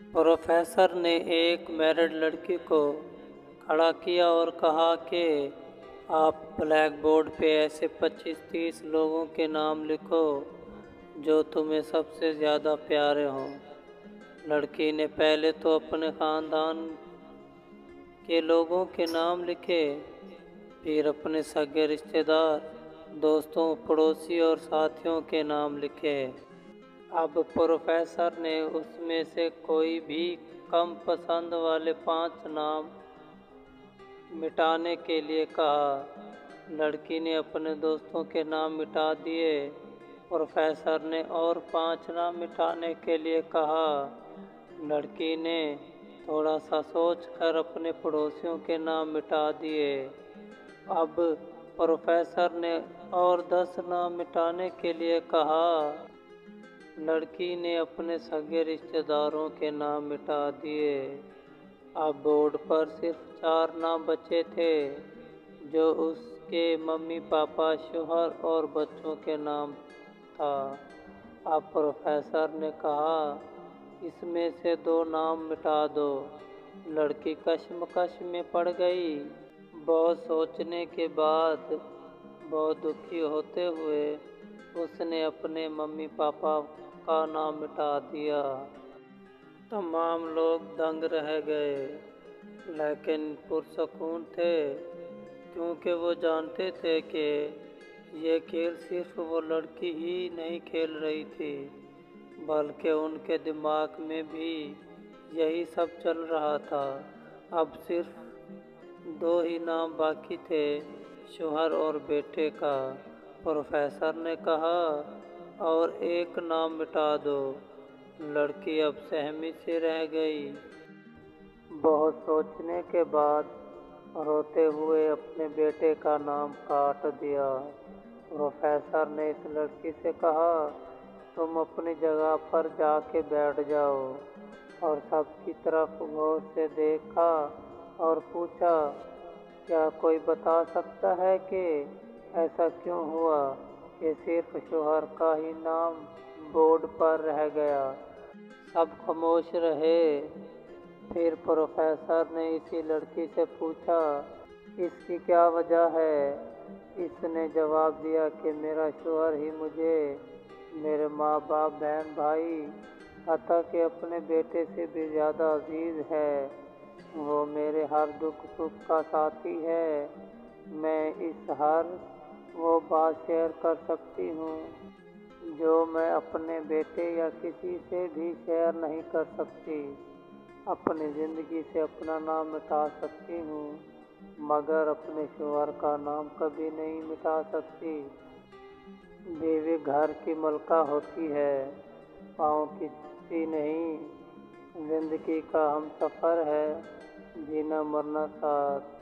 Professor ने एक married लड़की को खड़ा किया और कहा कि आप ब्लैक बोर्ड पे ऐसे 25-30 लोगों के नाम लिखो जो तुम्हें सबसे ज़्यादा प्यारे हों। लड़की ने पहले तो अपने ख़ानदान के लोगों के नाम लिखे, फिर अपने सगे रिश्तेदार, दोस्तों, पड़ोसी और साथियों के नाम लिखे। अब प्रोफेसर ने उसमें से कोई भी कम पसंद वाले 5 नाम मिटाने के लिए कहा। लड़की ने अपने दोस्तों के नाम मिटा दिए। प्रोफेसर ने और 5 नाम मिटाने के लिए कहा। लड़की ने थोड़ा सा सोचकर अपने पड़ोसियों के नाम मिटा दिए। अब प्रोफेसर ने और 10 नाम मिटाने के लिए कहा। लड़की ने अपने सगे रिश्तेदारों के नाम मिटा दिए। अब बोर्ड पर सिर्फ 4 नाम बचे थे, जो उसके मम्मी पापा, शौहर और बच्चों के नाम था। अब प्रोफेसर ने कहा, इसमें से 2 नाम मिटा दो। लड़की कश्मकश में पड़ गई। बहुत सोचने के बाद, बहुत दुखी होते हुए उसने अपने मम्मी पापा का नाम मिटा दिया। तमाम लोग दंग रह गए, लेकिन पुरसकून थे, क्योंकि वो जानते थे कि ये खेल सिर्फ वो लड़की ही नहीं खेल रही थी, बल्कि उनके दिमाग में भी यही सब चल रहा था। अब सिर्फ 2 ही नाम बाकी थे, शौहर और बेटे का। प्रोफेसर ने कहा, और 1 नाम मिटा दो। लड़की अब सहमी सी रह गई। बहुत सोचने के बाद रोते हुए अपने बेटे का नाम काट दिया। प्रोफेसर ने इस लड़की से कहा, तुम अपनी जगह पर जाके बैठ जाओ, और सबकी तरफ गौर से देखा और पूछा, क्या कोई बता सकता है कि ऐसा क्यों हुआ कि सिर्फ शौहर का ही नाम बोर्ड पर रह गया। सब खामोश रहे। फिर प्रोफेसर ने इसी लड़की से पूछा, इसकी क्या वजह है। इसने जवाब दिया कि मेरा शौहर ही मुझे, मेरे माँ बाप, बहन भाई, हत्ता कि अपने बेटे से भी ज़्यादा अजीज है। वो मेरे हर दुख सुख का साथी है। मैं इस हर वो बात शेयर कर सकती हूँ जो मैं अपने बेटे या किसी से भी शेयर नहीं कर सकती। अपनी ज़िंदगी से अपना नाम मिटा सकती हूँ, मगर अपने शौहर का नाम कभी नहीं मिटा सकती। बीवी घर की मलका होती है, पाँव की जूती नहीं। ज़िंदगी का हमसफ़र है, जीना मरना साथ।